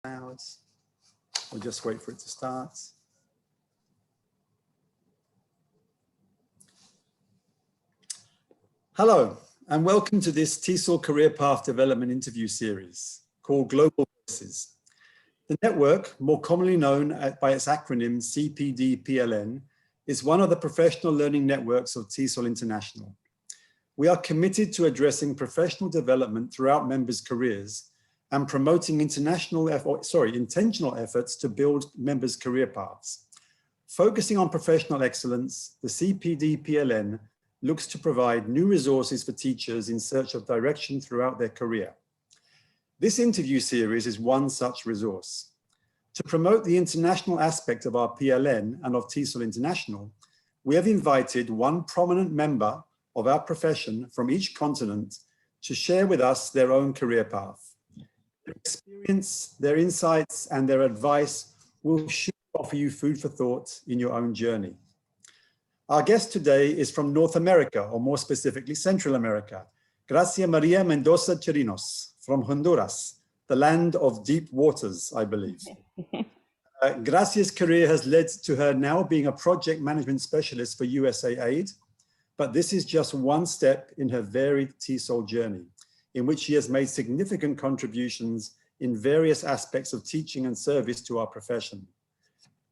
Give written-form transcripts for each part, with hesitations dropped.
Hours. We'll just wait for it to start. Hello, and welcome to this TESOL Career Path Development interview series called Global Voices. The network, more commonly known by its acronym CPD-PLN, is one of the professional learning networks of TESOL International. We are committed to addressing professional development throughout members' careers and promoting intentional efforts to build members' career paths. Focusing on professional excellence, the CPD-PLN looks to provide new resources for teachers in search of direction throughout their career. This interview series is one such resource. To promote the international aspect of our PLN and of TESOL International, we have invited one prominent member of our profession from each continent to share with us their own career path. Their experience, their insights, and their advice will surely offer you food for thought in your own journey. Our guest today is from North America, or more specifically, Central America. Grazzia Maria Mendoza Chirinos from Honduras, the land of deep waters, I believe. Grazzia's career has led to her now being a project management specialist for USAID, but this is just one step in her varied TESOL journey, in which she has made significant contributions in various aspects of teaching and service to our profession.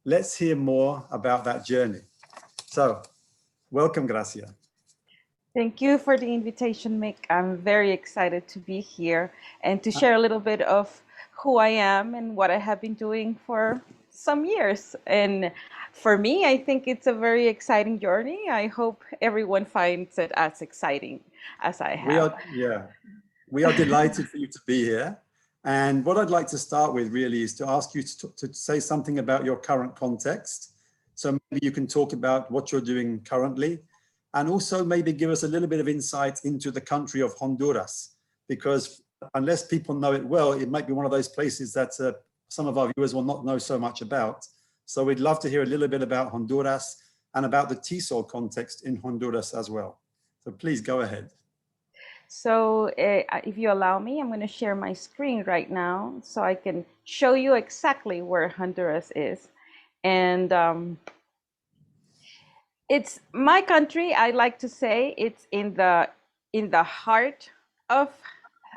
Let's hear more about that journey. So, welcome, Grazzia. Thank you for the invitation, Mick. I'm very excited to be here and to share a little bit of who I am and what I have been doing for some years. And for me, I think it's a very exciting journey. I hope everyone finds it as exciting as I have. We are delighted for you to be here. And what I'd like to start with really is to ask you to say something about your current context. So maybe you can talk about what you're doing currently, and also maybe give us a little bit of insight into the country of Honduras, because unless people know it well, it might be one of those places that some of our viewers will not know so much about. So we'd love to hear a little bit about Honduras and about the TESOL context in Honduras as well. So please go ahead. So if you allow me, I'm going to share my screen right now so I can show you exactly where Honduras is. And it's my country. I like to say it's in the heart of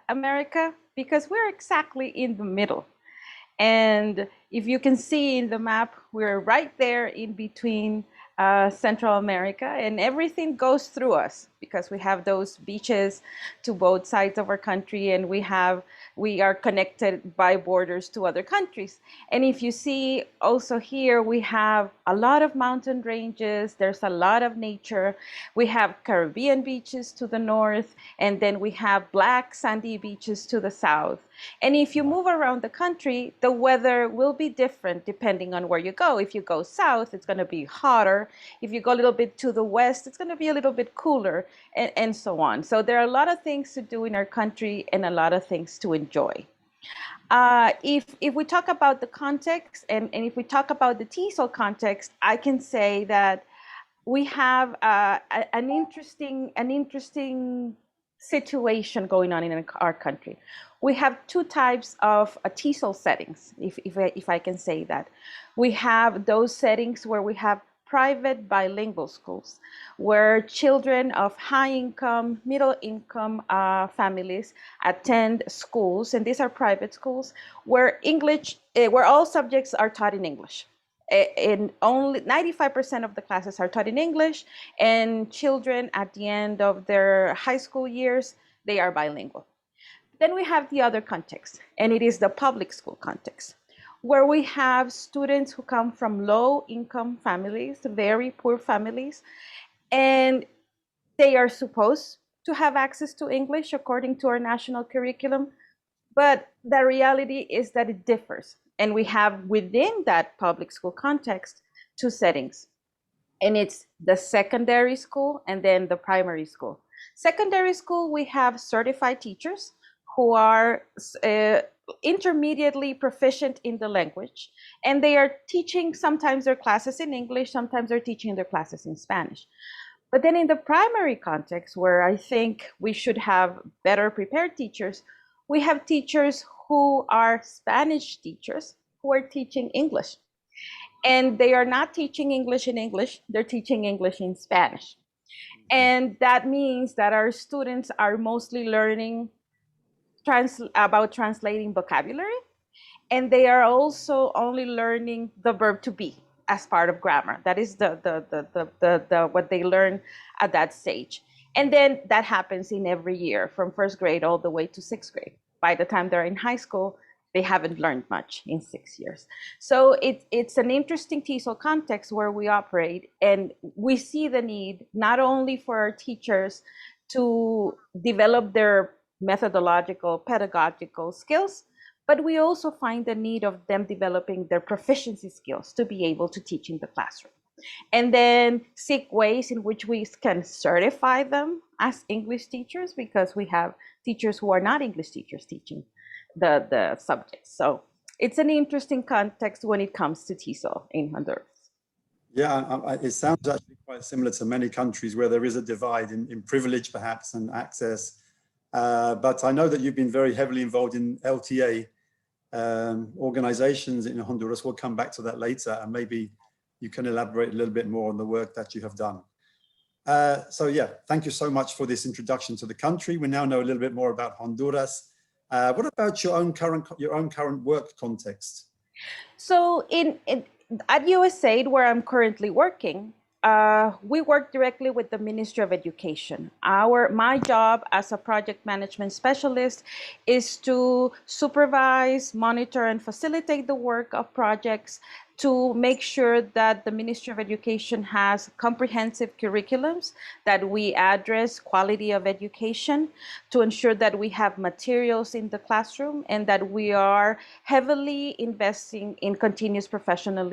America, because we're exactly in the middle. And if you can see in the map, we're right there in between Central America, and everything goes through us because we have those beaches to both sides of our country, and we are connected by borders to other countries. And if you see also here, we have a lot of mountain ranges, there's a lot of nature. We have Caribbean beaches to the north, and then we have black sandy beaches to the south. And if you move around the country, the weather will be different depending on where you go. If you go south, it's going to be hotter. If you go a little bit to the west, it's going to be a little bit cooler, and so on. So there are a lot of things to do in our country and a lot of things to enjoy. If we talk about the context, and if we talk about the TESOL context, I can say that we have an interesting situation going on in our country. We have two types of TESOL settings, if I can say that. We have those settings where we have private bilingual schools, where children of high income, middle income families attend schools, and these are private schools where where all subjects are taught in English. And only 95% of the classes are taught in English, and children at the end of their high school years, they are bilingual. Then we have the other context, and it is the public school context, where we have students who come from low-income families, very poor families, and they are supposed to have access to English according to our national curriculum, but the reality is that it differs. And we have within that public school context two settings, and it's the secondary school and then the primary school. Secondary school, we have certified teachers who are intermediately proficient in the language, and they are teaching sometimes their classes in English, sometimes they're teaching their classes in Spanish. But then in the primary context, where I think we should have better prepared teachers, we have teachers who are Spanish teachers who are teaching English. And they are not teaching English in English, they're teaching English in Spanish. And that means that our students are mostly learning about translating vocabulary, and they are also only learning the verb to be as part of grammar. That is the what they learn at that stage. And then that happens in every year from first grade all the way to sixth grade. By the time they're in high school, they haven't learned much in 6 years. So it's an interesting TESOL context where we operate, and we see the need not only for our teachers to develop their methodological, pedagogical skills, but we also find the need of them developing their proficiency skills to be able to teach in the classroom. And then seek ways in which we can certify them as English teachers, because we have teachers who are not English teachers teaching the subjects. So it's an interesting context when it comes to TESOL in Honduras. Yeah, it sounds actually quite similar to many countries where there is a divide in privilege perhaps and access. But I know that you've been very heavily involved in LTA organizations in Honduras. We'll come back to that later, and maybe you can elaborate a little bit more on the work that you have done. So yeah, thank you so much for this introduction to the country. We now know a little bit more about Honduras. What about your own current work context? So at USAID, where I'm currently working, we work directly with the Ministry of Education. My job as a project management specialist is to supervise, monitor, and facilitate the work of projects to make sure that the Ministry of Education has comprehensive curriculums, that we address quality of education, to ensure that we have materials in the classroom, and that we are heavily investing in continuous professional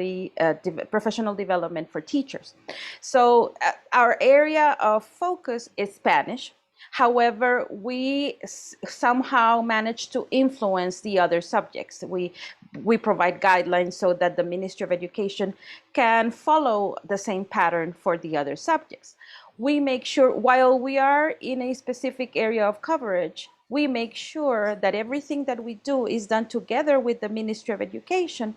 development for teachers. So our area of focus is Spanish. However, we somehow manage to influence the other subjects. We provide guidelines so that the Ministry of Education can follow the same pattern for the other subjects. We make sure, while we are in a specific area of coverage, we make sure that everything that we do is done together with the Ministry of Education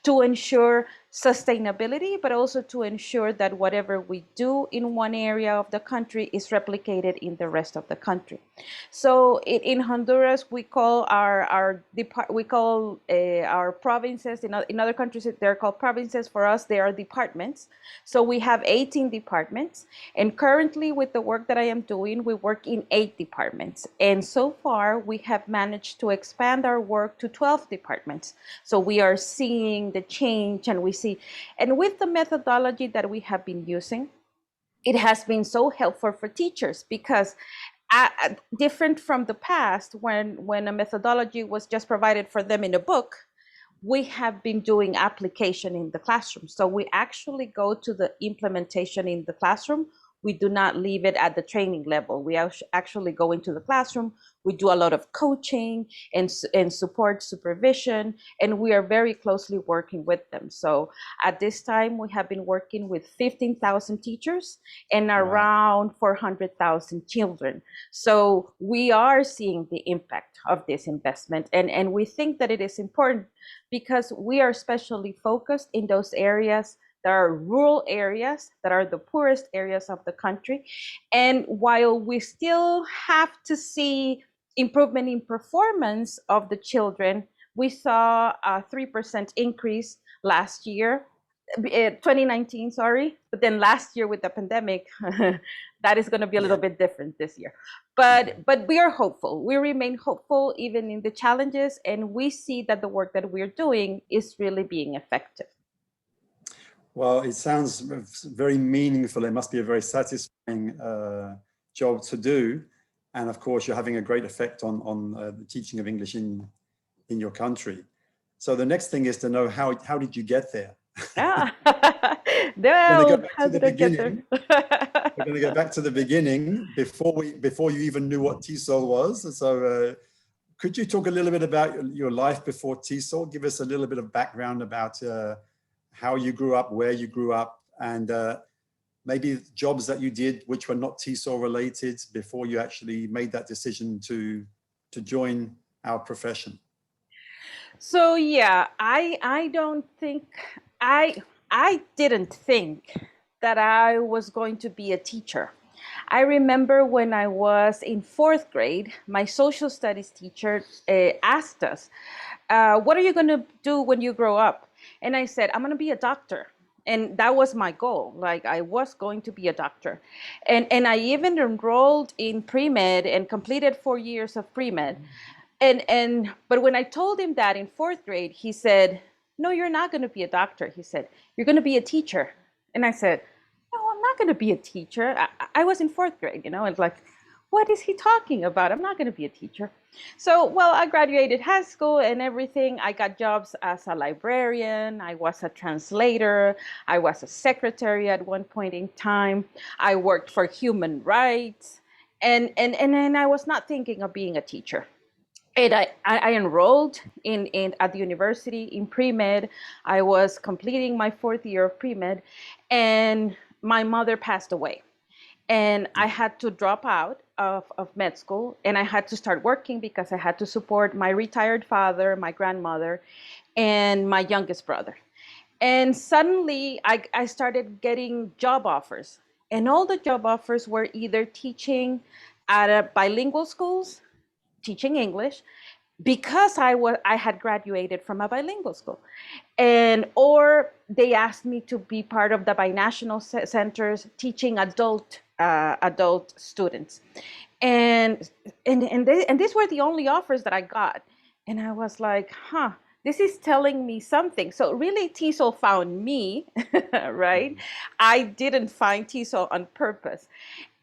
to ensure sustainability, but also to ensure that whatever we do in one area of the country is replicated in the rest of the country. So in Honduras, we call our provinces. In other countries, they're called provinces. For us, they are departments. So we have 18 departments, and currently, with the work that I am doing, we work in 8 departments. And so far, we have managed to expand our work to 12 departments. So we are seeing the change, and and with the methodology that we have been using, it has been so helpful for teachers, because different from the past, when a methodology was just provided for them in a book, we have been doing application in the classroom. So we actually go to the implementation in the classroom. We do not leave it at the training level. We actually go into the classroom. We do a lot of coaching and support supervision, and we are very closely working with them. So at this time, we have been working with 15,000 teachers and around 400,000 children. So we are seeing the impact of this investment, and we think that it is important because we are especially focused in those areas. There are rural areas that are the poorest areas of the country. And while we still have to see improvement in performance of the children, we saw a 3% increase last year, 2019, sorry. But then last year with the pandemic, that is going to be a little bit different this year. But we are hopeful. We remain hopeful even in the challenges, and we see that the work that we're doing is really being effective. Well, it sounds very meaningful. It must be a very satisfying job to do. And of course, you're having a great effect on the teaching of English in your country. So the next thing is to know, how did you get there? We're going to go back to the beginning. We're going to go back to the beginning before you even knew what TESOL was. So could you talk a little bit about your life before TESOL? Give us a little bit of background about how you grew up, where you grew up, and maybe jobs that you did which were not TESOL related before you actually made that decision to join our profession. So yeah, I don't think I I didn't think that I was going to be a teacher. I remember when I was in fourth grade, my social studies teacher asked us, "What are you going to do when you grow up?" And I said, "I'm going to be a doctor." And that was my goal. Like I was going to be a doctor, and I even enrolled in pre-med and completed 4 years of pre-med. And but when I told him that in fourth grade, he said, "No, you're not going to be a doctor." He said, "You're going to be a teacher." And I said, "No, I'm not going to be a teacher." I was in fourth grade, it's like, what is he talking about? I'm not going to be a teacher. So, well, I graduated high school and everything. I got jobs as a librarian. I was a translator. I was a secretary at one point in time. I worked for human rights. And I was not thinking of being a teacher. And I enrolled in at the university in pre-med. I was completing my fourth year of pre-med, and my mother passed away. And I had to drop out of med school, and I had to start working because I had to support my retired father, my grandmother, and my youngest brother. And suddenly I started getting job offers. And all the job offers were either teaching at a bilingual schools, teaching English, because I had graduated from a bilingual school, and or they asked me to be part of the binational centers teaching adult students, and and these were the only offers that I got, and I was like, huh. This is telling me something. So really, TESOL found me, right? I didn't find TESOL on purpose.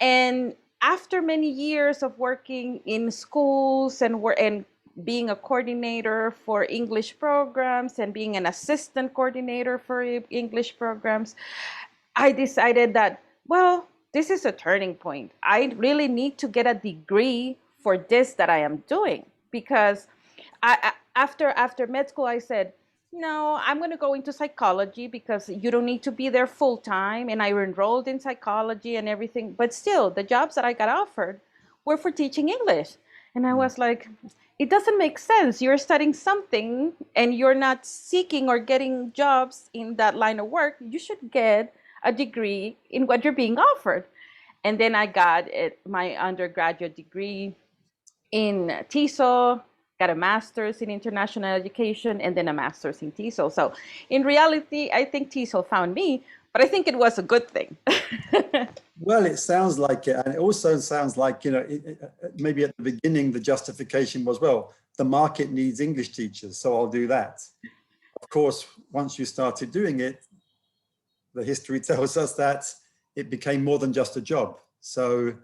And after many years of working in schools and being a coordinator for English programs and being an assistant coordinator for English programs, I decided that, well, this is a turning point. I really need to get a degree for this that I am doing, because after med school, I said, no, I'm going to go into psychology because you don't need to be there full time. And I enrolled in psychology and everything. But still, the jobs that I got offered were for teaching English. And I was like, it doesn't make sense. You're studying something and you're not seeking or getting jobs in that line of work. You should get a degree in what you're being offered. And then I got my undergraduate degree in TESOL, got a master's in international education, and then a master's in TESOL. So in reality, I think TESOL found me, but I think it was a good thing. Well, it sounds like it. And it also sounds like, maybe at the beginning, the justification was, well, the market needs English teachers, so I'll do that. Of course, once you started doing it, the history tells us that it became more than just a job. So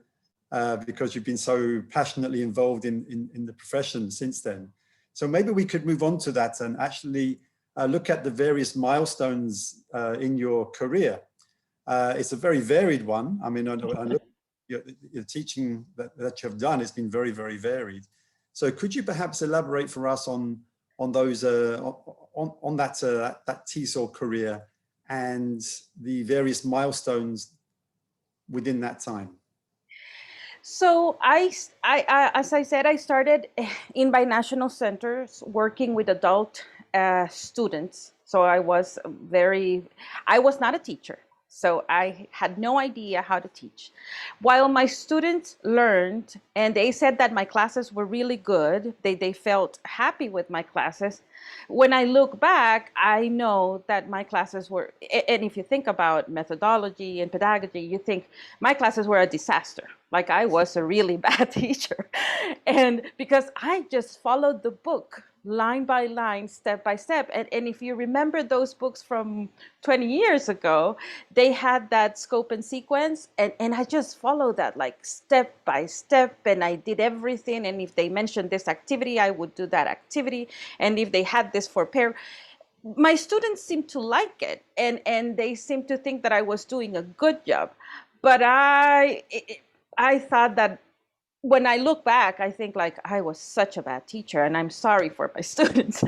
because you've been so passionately involved in the profession since then. So maybe we could move on to that and actually look at the various milestones in your career. It's a very varied one. I mean, I look, your teaching that you've done has been very, very varied. So could you perhaps elaborate for us on those on that TESOL career and the various milestones within that time? So as I said, I started in binational centers working with adult students. So I was not a teacher. So I had no idea how to teach. While my students learned, and they said that my classes were really good, they felt happy with my classes. When I look back, I know that my classes were, and if you think about methodology and pedagogy, you think my classes were a disaster. Like I was a really bad teacher. And because I just followed the book line by line, step by step. And if you remember those books from 20 years ago, they had that scope and sequence. And I just followed that like step by step. And I did everything. And if they mentioned this activity, I would do that activity. And if they had this for pair, my students seemed to like it. And they seemed to think that I was doing a good job. But I thought that when I look back, I think like I was such a bad teacher, and I'm sorry for my students.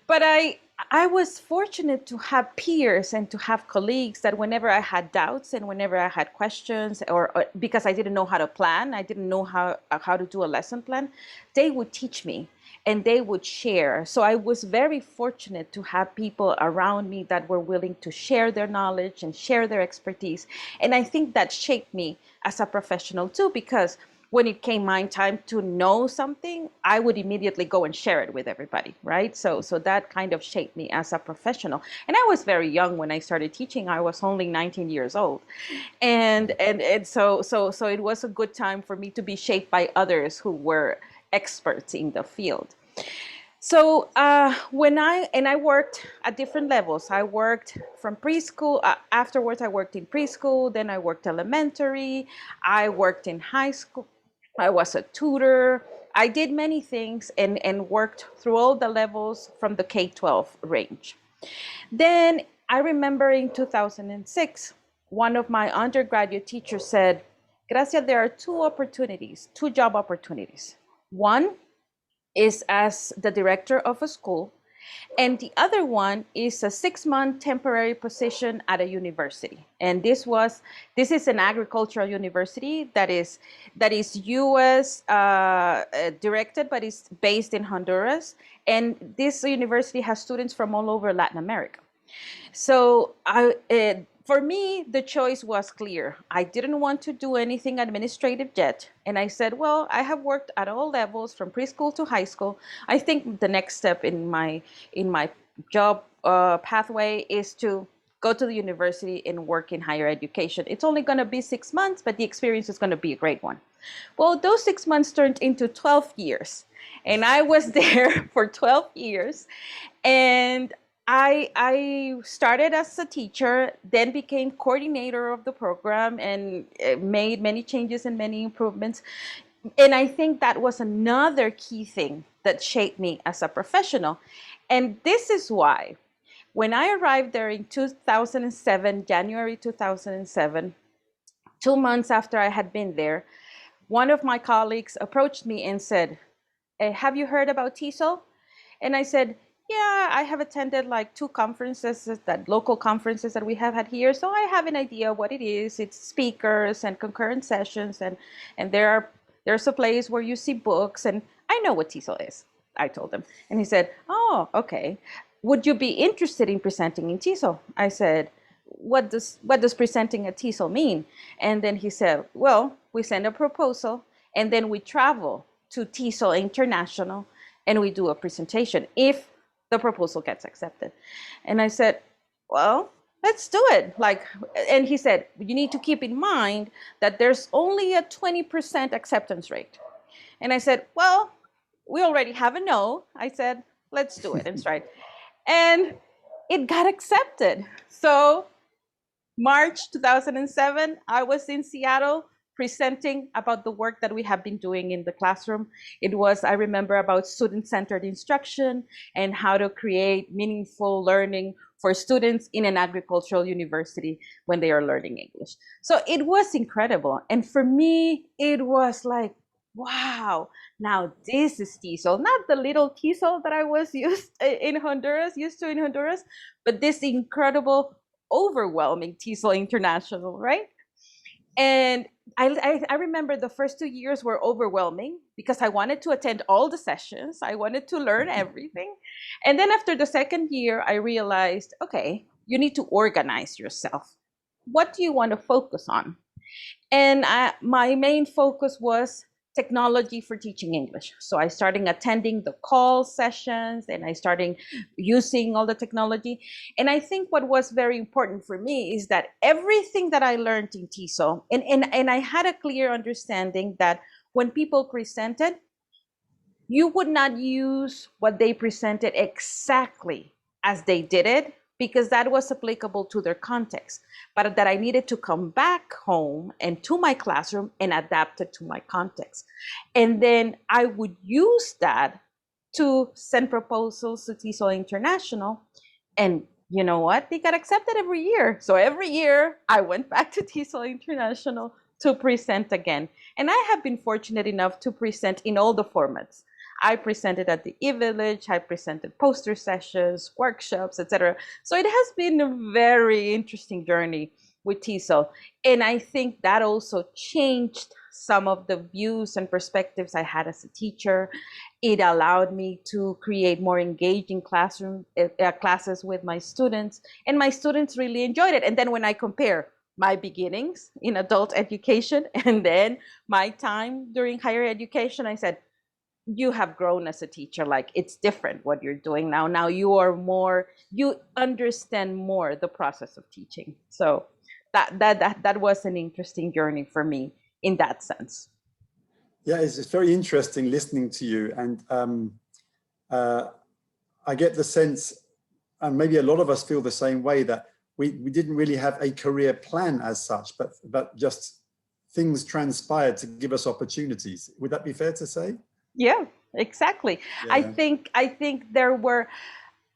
But I was fortunate to have peers and to have colleagues that whenever I had doubts and whenever I had questions, or because I didn't know how to plan, I didn't know how to do a lesson plan, they would teach me. and they would share. So I was very fortunate to have people around me that were willing to share their knowledge and share their expertise. And I think that shaped me as a professional too, because when it came my time to know something, I would immediately go and share it with everybody, right? So that kind of shaped me as a professional. And I was very young when I started teaching. I was only 19 years old. And so it was a good time for me to be shaped by others who were experts in the field. So when I worked at different levels. I worked from preschool. Afterwards, I worked in preschool. Then I worked elementary. I worked in high school. I was a tutor. I did many things and worked through all the levels from the K-12 range. Then I remember in 2006, one of my undergraduate teachers said, Gracia, there are two job opportunities. One is as the director of a school, and the other one is a 6-month temporary position at a university. And this is an agricultural university that is U.S. Directed, but is based in Honduras. And this university has students from all over Latin America. So for me, the choice was clear. I didn't want to do anything administrative yet. And I said, well, I have worked at all levels from preschool to high school. I think the next step in my job pathway is to go to the university and work in higher education. It's only going to be 6 months, but the experience is going to be a great one. Well, those 6 months turned into 12 years. And I was there for 12 years. And I started as a teacher, then became coordinator of the program and made many changes and many improvements. And I think that was another key thing that shaped me as a professional. And this is why when I arrived there in 2007, January 2007, 2 months after I had been there, one of my colleagues approached me and said, have you heard about TESOL? And I said, yeah, I have attended like 2 conferences, that local conferences that we have had here. So I have an idea what it is. It's speakers and concurrent sessions. And there's a place where you see books. And I know what TESOL is, I told him. And he said, oh, okay. Would you be interested in presenting in TESOL? I said, what does presenting at TESOL mean? And then he said, well, we send a proposal and then we travel to TESOL International and we do a presentation if the proposal gets accepted. And I said, well, let's do it. And he said, you need to keep in mind that there's only a 20% acceptance rate. And I said, well, we already have a no. I said, let's do it and try. And it got accepted. So March 2007, I was in Seattle presenting about the work that we have been doing in the classroom. It was, I remember, about student-centered instruction and how to create meaningful learning for students in an agricultural university when they are learning English. So it was incredible. And for me, it was like, wow, now this is TESOL, not the little TESOL that I was used to in Honduras, but this incredible, overwhelming TESOL International, right? And I remember the first 2 years were overwhelming because I wanted to attend all the sessions. I wanted to learn everything. And then after the second year, I realized, okay, you need to organize yourself. What do you want to focus on? And my main focus was technology for teaching English. So I started attending the call sessions and I started using all the technology. And I think what was very important for me is that everything that I learned in TESOL, and I had a clear understanding that when people presented, you would not use what they presented exactly as they did it, because that was applicable to their context, but that I needed to come back home and to my classroom and adapt it to my context. And then I would use that to send proposals to TESOL International. And you know what? They got accepted every year. So every year I went back to TESOL International to present again. And I have been fortunate enough to present in all the formats. I presented at the e-village, I presented poster sessions, workshops, etc. So it has been a very interesting journey with TESOL. And I think that also changed some of the views and perspectives I had as a teacher. It allowed me to create more engaging classes with my students, and my students really enjoyed it. And then when I compare my beginnings in adult education and then my time during higher education, I said, you have grown as a teacher. Like, it's different what you're doing now. Now you understand more the process of teaching. So that was an interesting journey for me in that sense. Yeah, it's very interesting listening to you. And uh, I get the sense, and maybe a lot of us feel the same way, that we didn't really have a career plan as such, but just things transpired to give us opportunities. Would that be fair to say? Yeah, exactly. Yeah. I think there were,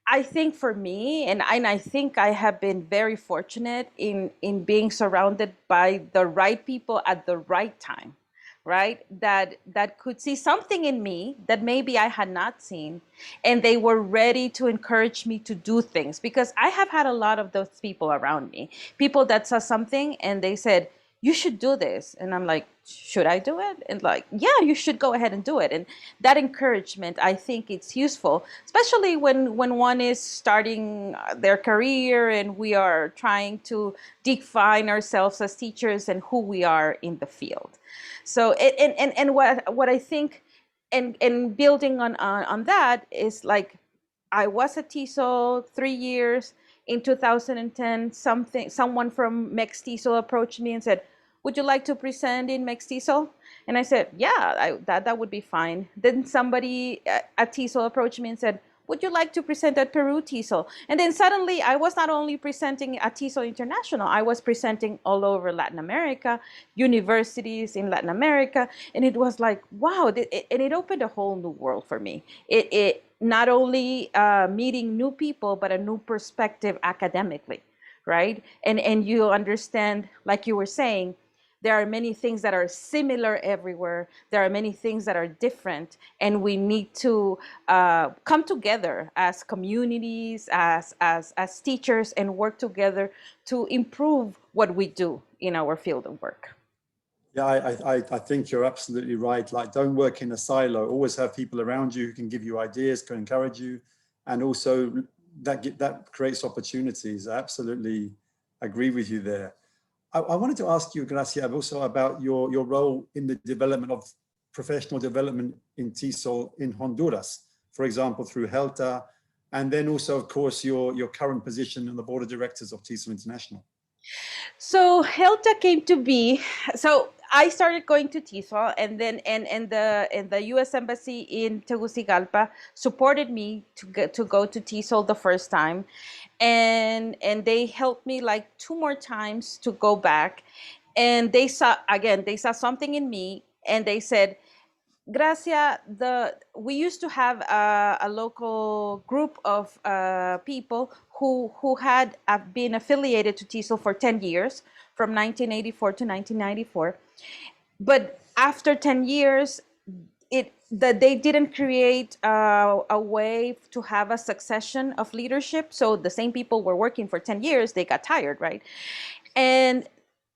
I think for me, and I think I have been very fortunate in being surrounded by the right people at the right time, right? That could see something in me that maybe I had not seen, and they were ready to encourage me to do things, because I have had a lot of those people around me, people that saw something and they said, you should do this. And I'm like, should I do it? And like, yeah, you should go ahead and do it. And that encouragement, I think it's useful, especially when one is starting their career and we are trying to define ourselves as teachers and who we are in the field. So and what I think, and building on that is like, I was at TESOL 3 years. In 2010, someone from Mex TESOL approached me and said, would you like to present in Mex TESOL? And I said, yeah, that would be fine. Then somebody at TESOL approached me and said, would you like to present at Peru TESOL? And then suddenly I was not only presenting at TESOL International, I was presenting all over Latin America, universities in Latin America. And it was like, wow, and it opened a whole new world for me. It not only meeting new people, but a new perspective academically, right? And you understand, like you were saying, there are many things that are similar everywhere. There are many things that are different, and we need to come together as communities, as teachers, and work together to improve what we do in our field of work. Yeah, I think you're absolutely right. Like, don't work in a silo. Always have people around you who can give you ideas, can encourage you, and also that creates opportunities. I absolutely agree with you there. I wanted to ask you, Gracia, also about your role in the development of professional development in TESOL in Honduras, for example, through HELTA, and then also, of course, your current position on the board of directors of TESOL International. So HELTA came to be. So I started going to TESOL, and then and the U.S. Embassy in Tegucigalpa supported me to go to TESOL the first time, and they helped me like 2 more times to go back, and they saw something in me, and they said, Gracia, we used to have a local group of people who had been affiliated to TESOL for 10 years, from 1984 to 1994. But after 10 years, they didn't create a way to have a succession of leadership. So the same people were working for 10 years, they got tired, right? And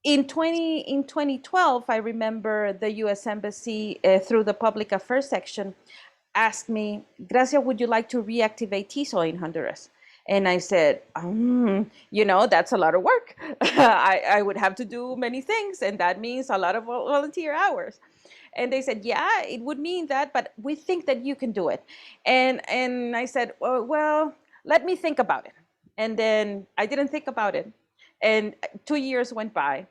in 2012, I remember the U.S. Embassy, through the public affairs section, asked me, Gracia, would you like to reactivate TESOL in Honduras? And I said, that's a lot of work. I would have to do many things, and that means a lot of volunteer hours. And they said, yeah, it would mean that, but we think that you can do it. And I said, well, let me think about it. And then I didn't think about it. And 2 years went by.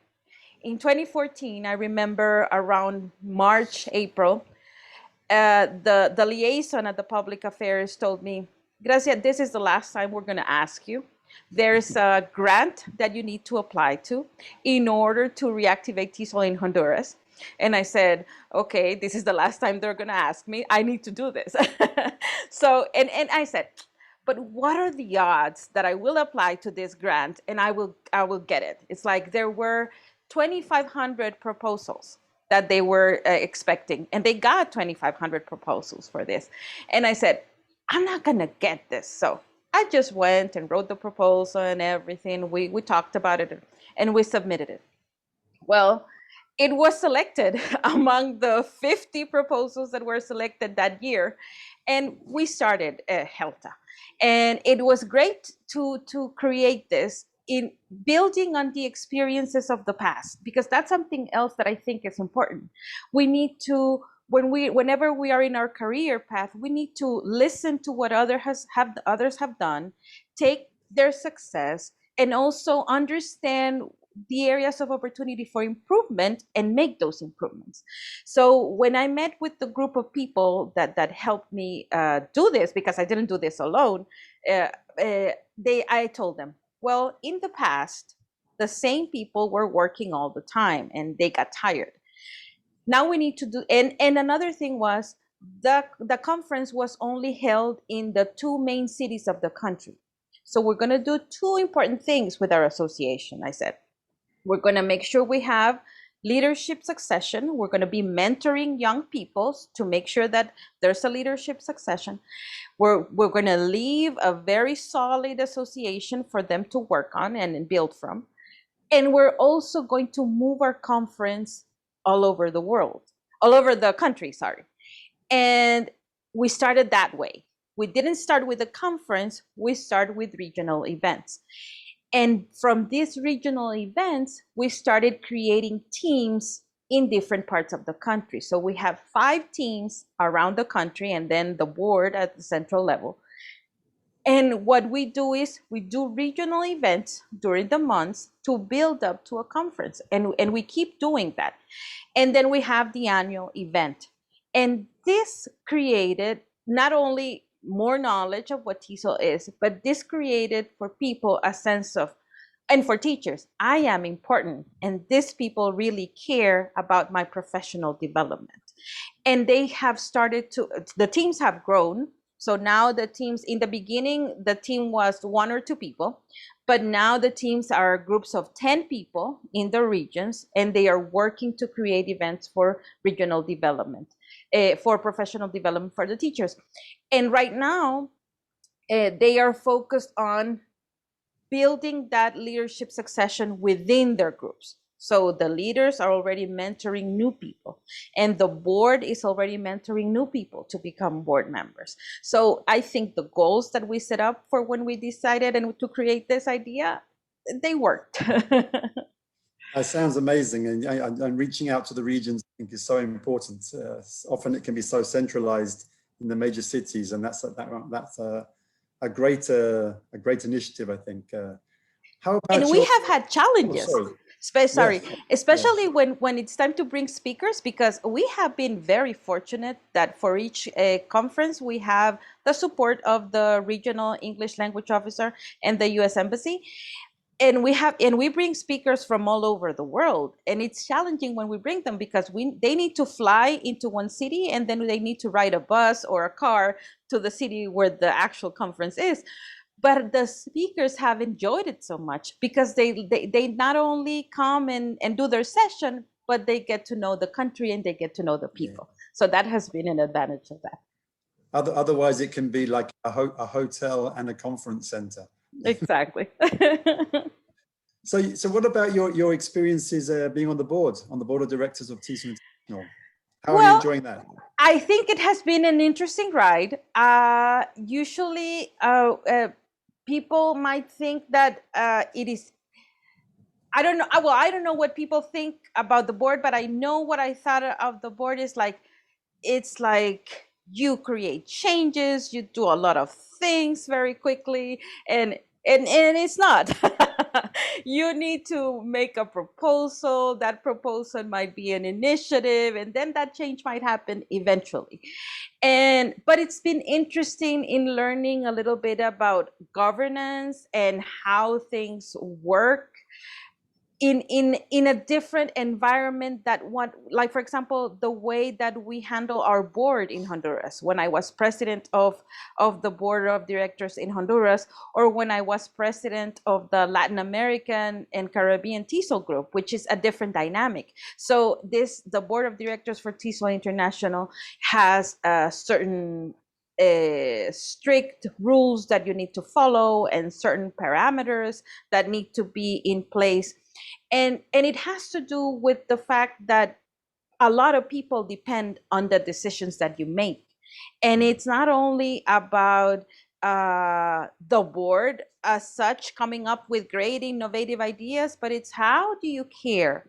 In 2014, I remember around March, April, the liaison at the public affairs told me, Gracia, this is the last time we're going to ask you. There's a grant that you need to apply to in order to reactivate TESOL in Honduras. And I said, okay, this is the last time they're going to ask me. I need to do this. So, and I said, but what are the odds that I will apply to this grant and I will get it? It's like there were 2,500 proposals that they were expecting, and they got 2,500 proposals for this. And I said, I'm not gonna get this. So I just went and wrote the proposal and everything. We talked about it and we submitted it. Well, it was selected among the 50 proposals that were selected that year. And we started HELTA. And it was great to create this in building on the experiences of the past, because that's something else that I think is important. We need to, whenever we are in our career path, we need to listen to what others have done, take their success, and also understand the areas of opportunity for improvement and make those improvements. So when I met with the group of people that helped me do this, because I didn't do this alone, I told them, well, in the past, the same people were working all the time and they got tired. Now we need to do, and another thing was the conference was only held in the two main cities of the country. So we're going to do two important things with our association, I said. We're going to make sure we have leadership succession. We're going to be mentoring young people to make sure that there's a leadership succession. We're going to leave a very solid association for them to work on and build from. And we're also going to move our conference all over the world, all over the country, sorry. And we started that way. We didn't start with a conference, we started with regional events. And from these regional events, we started creating teams in different parts of the country. So we have 5 teams around the country and then the board at the central level. And what we do is we do regional events during the months to build up to a conference. And we keep doing that. And then we have the annual event. And this created not only more knowledge of what TESOL is, but this created for people a sense of, and for teachers, I am important. And these people really care about my professional development. And they have started to, the teams have grown. So now the teams, in the beginning, the team was 1 or 2 people, but now the teams are groups of 10 people in the regions, and they are working to create events for regional development, for professional development for the teachers. And right now, they are focused on building that leadership succession within their groups. So the leaders are already mentoring new people, and the board is already mentoring new people to become board members. So I think the goals that we set up for when we decided and to create this idea, they worked. That sounds amazing, and reaching out to the regions, I think, is so important. Often it can be so centralized in the major cities, and that's a great initiative, I think. How about and we have had challenges. Oh, sorry, yes. Especially when it's time to bring speakers, because we have been very fortunate that for each conference we have the support of the regional English language officer and the U.S. Embassy. And we bring speakers from all over the world, and it's challenging when we bring them because they need to fly into one city, and then they need to ride a bus or a car to the city where the actual conference is. But the speakers have enjoyed it so much because they not only come and do their session, but they get to know the country and they get to know the people. Yeah. So that has been an advantage of that. Otherwise, it can be like a hotel and a conference center. Exactly. So what about your experiences being on the board of directors of TESOL International? How are you enjoying that? I think it has been an interesting ride. Usually, people might think that it is. I don't know. Well, I don't know what people think about the board, but I know what I thought of the board is like. It's like you create changes, you do a lot of things very quickly, and it's not. You need to make a proposal. That proposal might be an initiative, and then that change might happen eventually. But it's been interesting in learning a little bit about governance and how things work in a different environment like, for example, the way that we handle our board in Honduras. When I was president of the board of directors in Honduras, or when I was president of the Latin American and Caribbean TESOL group, which is a different dynamic. So the board of directors for TESOL International has a certain strict rules that you need to follow and certain parameters that need to be in place. And it has to do with the fact that a lot of people depend on the decisions that you make. And it's not only about the board as such coming up with great innovative ideas, but it's how do you care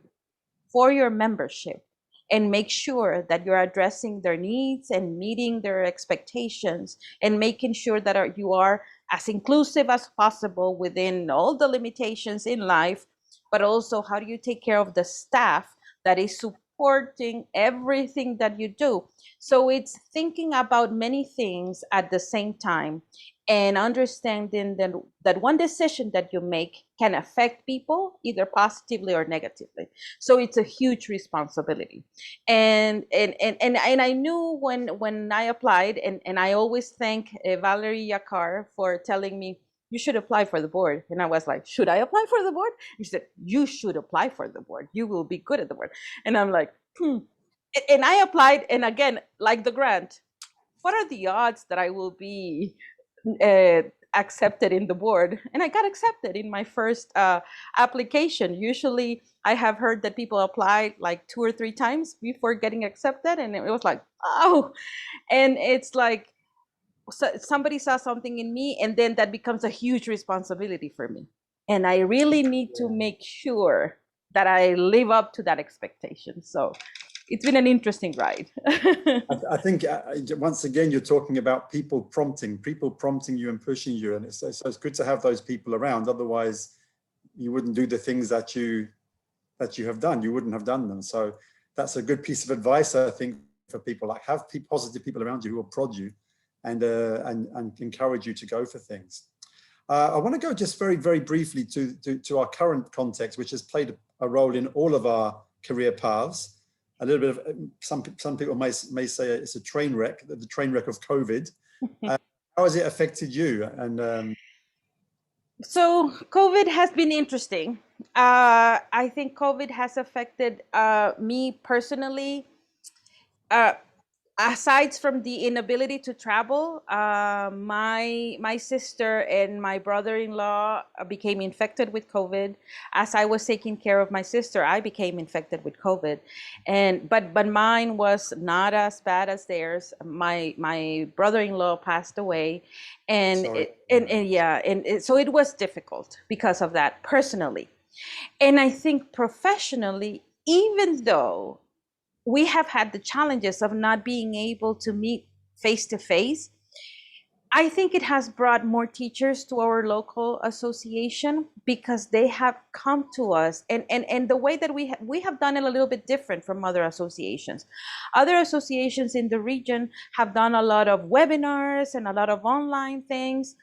for your membership and make sure that you're addressing their needs and meeting their expectations and making sure that you are as inclusive as possible within all the limitations in life, but also how do you take care of the staff that is supporting everything that you do. So it's thinking about many things at the same time and understanding that one decision that you make can affect people either positively or negatively. So it's a huge responsibility. And I knew when I applied, and I always thank Valerie Yakar for telling me, you should apply for the board. And I was like, should I apply for the board? And she said, you should apply for the board. You will be good at the board. And I'm like, And I applied, and again, like the grant, what are the odds that I will be accepted in the board? And I got accepted in my first application. Usually I have heard that people apply like 2 or 3 times before getting accepted. And it was like, oh, and it's like, so somebody saw something in me, and then that becomes a huge responsibility for me. And I really need to make sure that I live up to that expectation. So it's been an interesting ride. I think once again, you're talking about people prompting you and pushing you. And so it's good to have those people around. Otherwise, you wouldn't do the things that you have done. You wouldn't have done them. So that's a good piece of advice, I think, for people. Like, have positive people around you who will prod you and encourage you to go for things. I want to go just very, very briefly to our current context, which has played a role in all of our career paths. A little bit of, some people may say it's a train wreck, the train wreck of COVID. How has it affected you? And so COVID has been interesting. I think COVID has affected me personally. Aside from the inability to travel, my sister and my brother-in-law became infected with COVID. As I was taking care of my sister, I became infected with COVID, but mine was not as bad as theirs. My brother-in-law passed away, and so it was difficult because of that personally. And I think professionally, even though we have had the challenges of not being able to meet face to face, I think it has brought more teachers to our local association because they have come to us, and the way that we have done it a little bit different from other associations. Other associations in the region have done a lot of webinars and a lot of online things.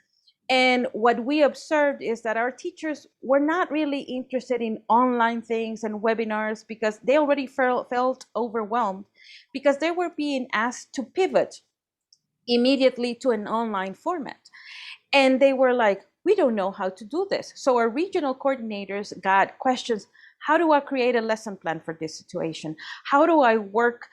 And what we observed is that our teachers were not really interested in online things and webinars because they already felt overwhelmed because they were being asked to pivot immediately to an online format. And they were like, we don't know how to do this. So our regional coordinators got questions. How do I create a lesson plan for this situation? How do I work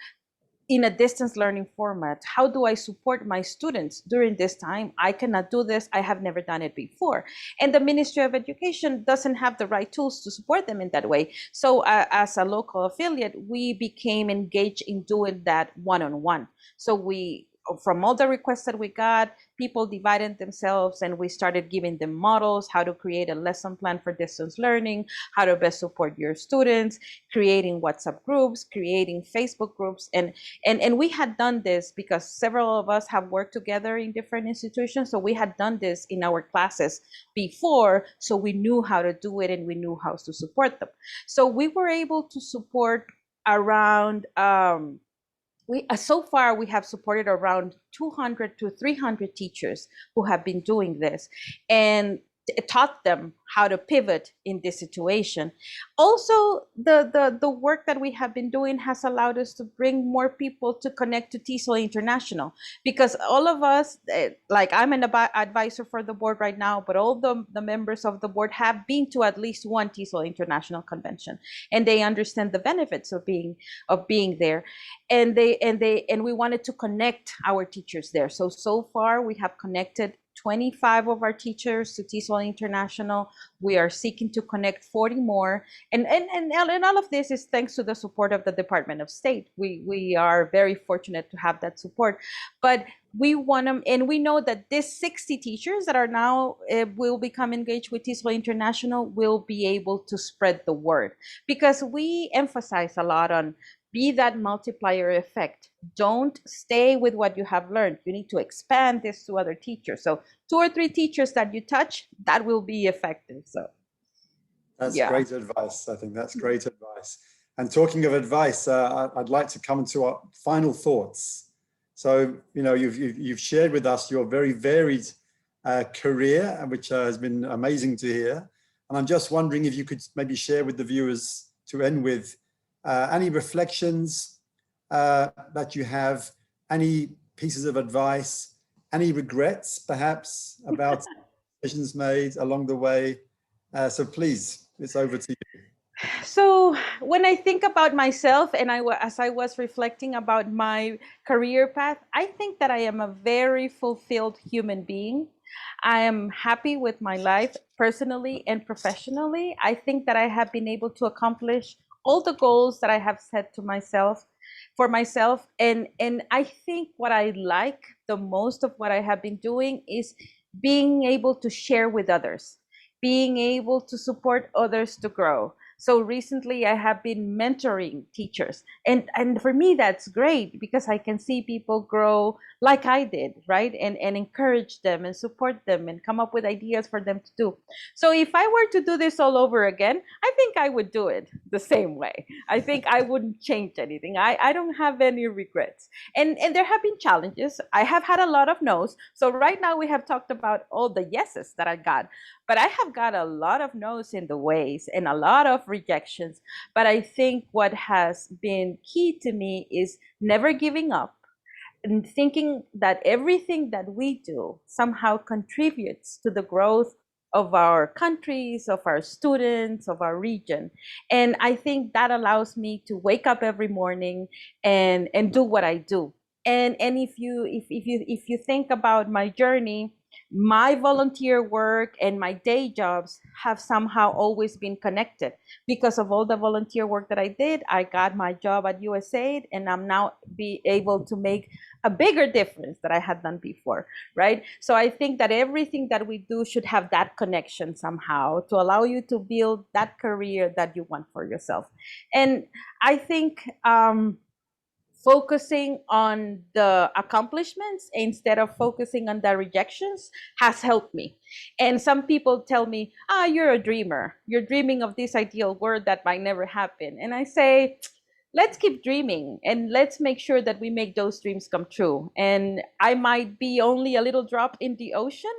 in a distance learning format? How do I support my students during this time? I cannot do this. I have never done it before. And the Ministry of Education doesn't have the right tools to support them in that way. So as a local affiliate, we became engaged in doing that one-on-one. So from all the requests that we got, people divided themselves and we started giving them models, how to create a lesson plan for distance learning, how to best support your students, creating WhatsApp groups, creating Facebook groups. And we had done this because several of us have worked together in different institutions. So we had done this in our classes before, so we knew how to do it and we knew how to support them. So we were able to support around, so far we have supported around 200 to 300 teachers who have been doing this. And taught them how to pivot in this situation. Also, the work that we have been doing has allowed us to bring more people to connect to TESOL International, because all of us, like I'm an advisor for the board right now, but all the members of the board have been to at least one TESOL International convention, and they understand the benefits of being there, and we wanted to connect our teachers there. So far we have connected 25 of our teachers to TESOL International. We are seeking to connect 40 more. And all of this is thanks to the support of the Department of State. We are very fortunate to have that support. But we want them, and we know that these 60 teachers that are now will become engaged with TESOL International will be able to spread the word, because we emphasize a lot on be that multiplier effect. Don't stay with what you have learned. You need to expand this to other teachers. So 2 or 3 teachers that you touch, that will be effective. So that's great advice. I think that's great advice. And talking of advice, I'd like to come to our final thoughts. So, you know, you've shared with us your very varied career, which has been amazing to hear. And I'm just wondering if you could maybe share with the viewers, to end with, any reflections that you have, any pieces of advice, any regrets perhaps about decisions made along the way. So please, it's over to you. So when I think about myself, and as I was reflecting about my career path, I think that I am a very fulfilled human being. I am happy with my life personally and professionally. I think that I have been able to accomplish all the goals that I have set to myself, for myself. And I think what I like the most of what I have been doing is being able to share with others, being able to support others to grow. So recently I have been mentoring teachers, and for me that's great, because I can see people grow like I did, right? And encourage them and support them and come up with ideas for them to do. So if I were to do this all over again, I think I would do it the same way. I think I wouldn't change anything. I don't have any regrets. And there have been challenges. I have had a lot of no's. So right now we have talked about all the yeses that I got, but I have got a lot of no's in the ways and a lot of rejections. But I think what has been key to me is never giving up and thinking that everything that we do somehow contributes to the growth of our countries, of our students, of our region. And I think that allows me to wake up every morning and do what I do. And if you think about my journey, my volunteer work and my day jobs have somehow always been connected. Because of all the volunteer work that I did, I got my job at USAID, and I'm now be able to make a bigger difference that I had done before, right? So I think that everything that we do should have that connection somehow to allow you to build that career that you want for yourself. And I think focusing on the accomplishments instead of focusing on the rejections has helped me. And some people tell me, you're a dreamer. You're dreaming of this ideal world that might never happen. And I say, let's keep dreaming and let's make sure that we make those dreams come true. And I might be only a little drop in the ocean,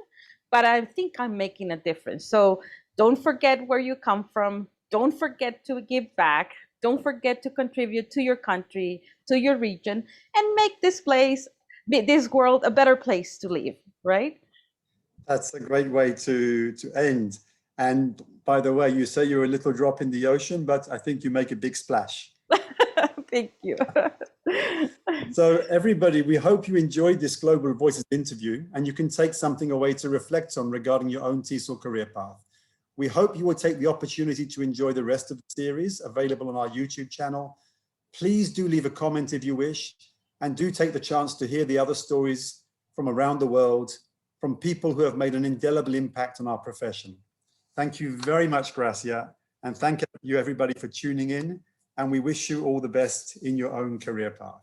but I think I'm making a difference. So don't forget where you come from. Don't forget to give back. Don't forget to contribute to your country, to your region, and make this world a better place to live, right? That's a great way to end. And by the way, you say you're a little drop in the ocean, but I think you make a big splash. Thank you. So everybody, we hope you enjoyed this Global Voices interview and you can take something away to reflect on regarding your own TESOL career path. We hope you will take the opportunity to enjoy the rest of the series available on our YouTube channel. Please do leave a comment if you wish, and do take the chance to hear the other stories from around the world, from people who have made an indelible impact on our profession. Thank you very much, Grazzia, and thank you everybody for tuning in, and we wish you all the best in your own career path.